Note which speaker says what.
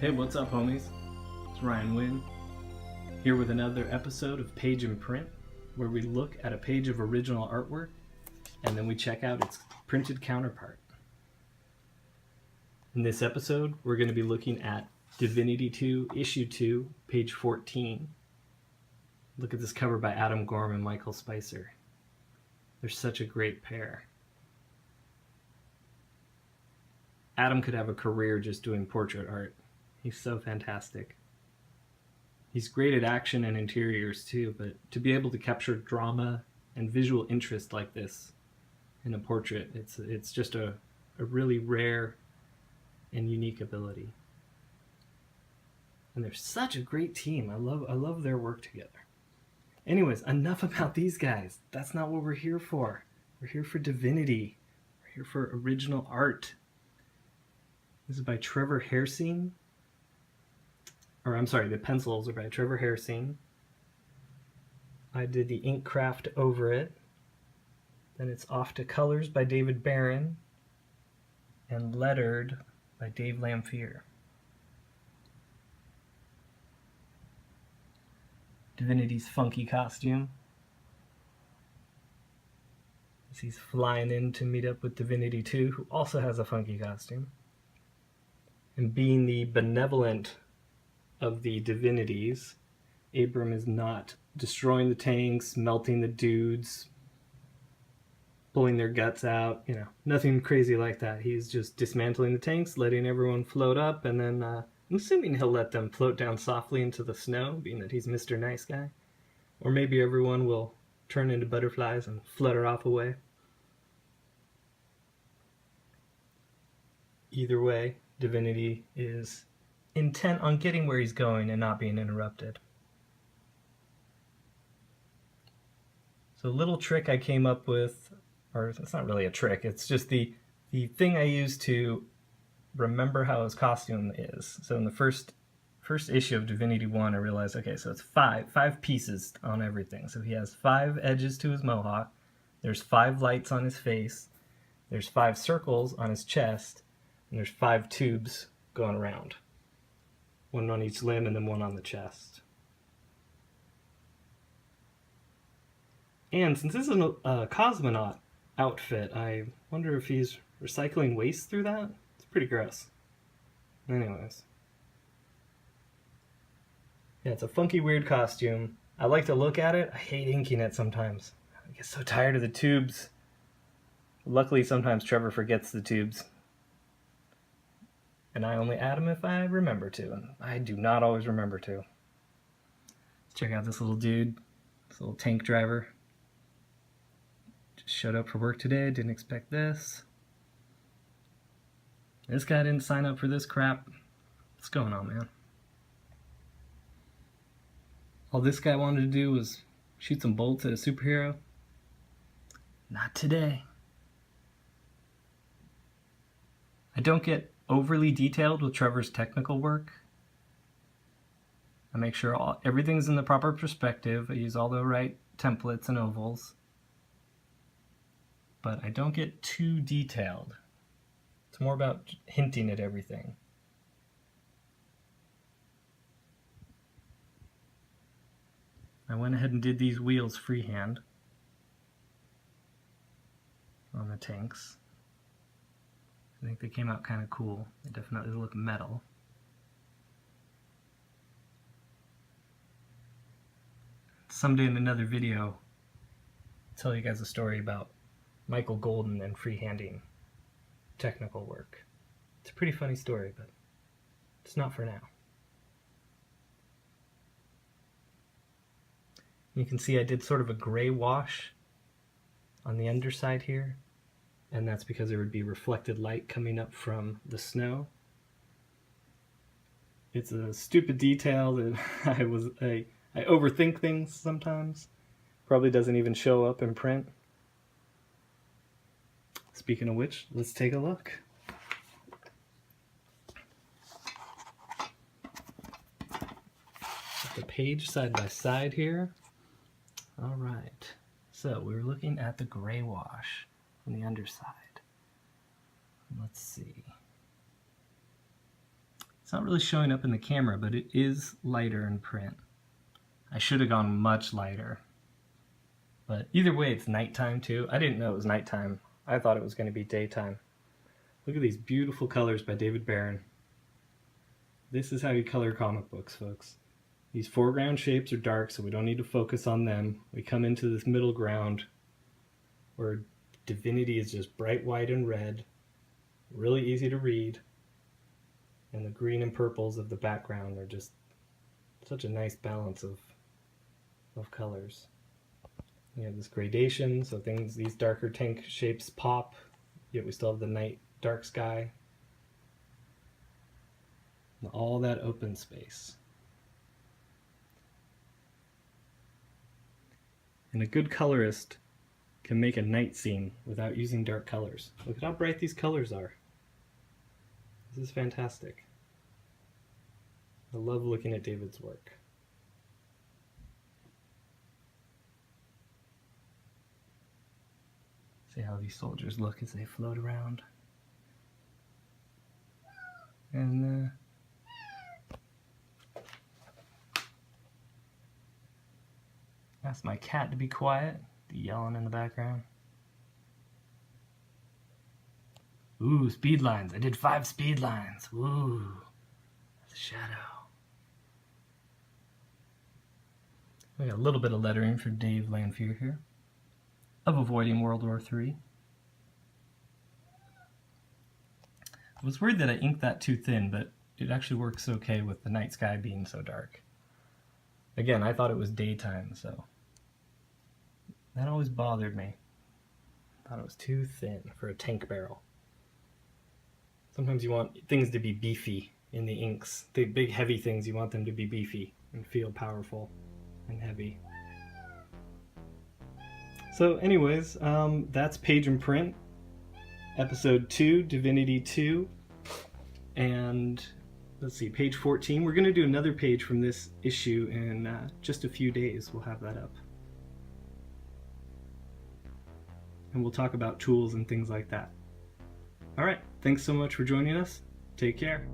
Speaker 1: Hey, what's up, homies? It's Ryan Winn, here with another episode of Page and Print, where we look at a page of original artwork and then we check out its printed counterpart. In this episode, we're going to be looking at Divinity II, Issue 2, page 14. Look at this cover by Adam Gorm and Michael Spicer. They're such a great pair. Adam could have a career just doing portrait art. He's so fantastic. He's great at action and interiors too, but to be able to capture drama and visual interest like this in a portrait, it's just a really rare and unique ability. And they're such a great team. I love their work together. Anyways, enough about these guys. That's not what we're here for. We're here for divinity. We're here for original art. This is by Trevor Hairsine. Or I'm sorry, the pencils are by Trevor Hairsine. I did the ink craft over it. Then it's off to colors by David Barron and lettered by Dave Lamphere. Divinity's funky costume as he's flying in to meet up with Divinity II, who also has a funky costume. And being the benevolent of the divinities, Abram is not destroying the tanks, melting the dudes, pulling their guts out, nothing crazy like that. He's just dismantling the tanks, letting everyone float up, and then I'm assuming he'll let them float down softly into the snow, being that he's Mr. Nice Guy. Or maybe everyone will turn into butterflies and flutter off away. Either way, Divinity is intent on getting where he's going and not being interrupted. So a little trick I came up with, or it's not really a trick, it's just the thing I use to remember how his costume is. So in the first issue of Divinity 1, I realized, okay, so it's five pieces on everything. So he has 5 edges to his mohawk, there's 5 lights on his face, there's 5 circles on his chest, and there's 5 tubes going around. 1 on each limb and then 1 on the chest. And since this is a cosmonaut outfit, I wonder if he's recycling waste through that? It's pretty gross. Anyways. Yeah, it's a funky, weird costume. I like to look at it. I hate inking it sometimes. I get so tired of the tubes. Luckily, sometimes Trevor forgets the tubes. And I only add them if I remember to, and I do not always remember to. Let's check out this little dude, this little tank driver. Just showed up for work today, didn't expect this. This guy didn't sign up for this crap. What's going on, man? All this guy wanted to do was shoot some bolts at a superhero. Not today. I don't get overly detailed with Trevor's technical work. I make sure everything's in the proper perspective. I use all the right templates and ovals. But I don't get too detailed. It's more about hinting at everything. I went ahead and did these wheels freehand on the tanks. I think they came out kind of cool. They definitely look metal. Someday in another video, I'll tell you guys a story about Michael Golden and freehanding technical work. It's a pretty funny story, but it's not for now. You can see I did sort of a gray wash on the underside here. And that's because there would be reflected light coming up from the snow. It's a stupid detail that I overthink things sometimes. Probably doesn't even show up in print. Speaking of which, let's take a look. Put the page side by side here. All right. So we were looking at the gray wash on the underside. Let's see. not really showing up in the camera, but it is lighter in print. I should have gone much lighter. But either way, it's nighttime too. I didn't know it was nighttime. I thought it was going to be daytime. Look at these beautiful colors by David Barron. This is how you color comic books, folks. These foreground shapes are dark, so we don't need to focus on them. We come into this middle ground where Divinity is just bright white and red, really easy to read, and the green and purples of the background are just such a nice balance of colors. You have this gradation, so these darker tank shapes pop, yet we still have the night dark sky. And all that open space. And a good colorist can make a night scene without using dark colors. Look at how bright these colors are. This is fantastic. I love looking at David's work. See how these soldiers look as they float around. And ask my cat to be quiet. Be yelling in the background. Ooh, speed lines. I did 5 speed lines. Ooh, that's a shadow. We got a little bit of lettering from Dave Lanfear here, of Avoiding World War III. I was worried that I inked that too thin, but it actually works okay with the night sky being so dark. Again, I thought it was daytime, so that always bothered me. I thought it was too thin for a tank barrel. Sometimes you want things to be beefy in the inks. The big heavy things, you want them to be beefy and feel powerful and heavy. So anyways, that's Page and Print, Episode 2, Divinity II, and let's see, page 14. We're going to do another page from this issue in just a few days. We'll have that up. And we'll talk about tools and things like that. Alright, thanks so much for joining us. Take care.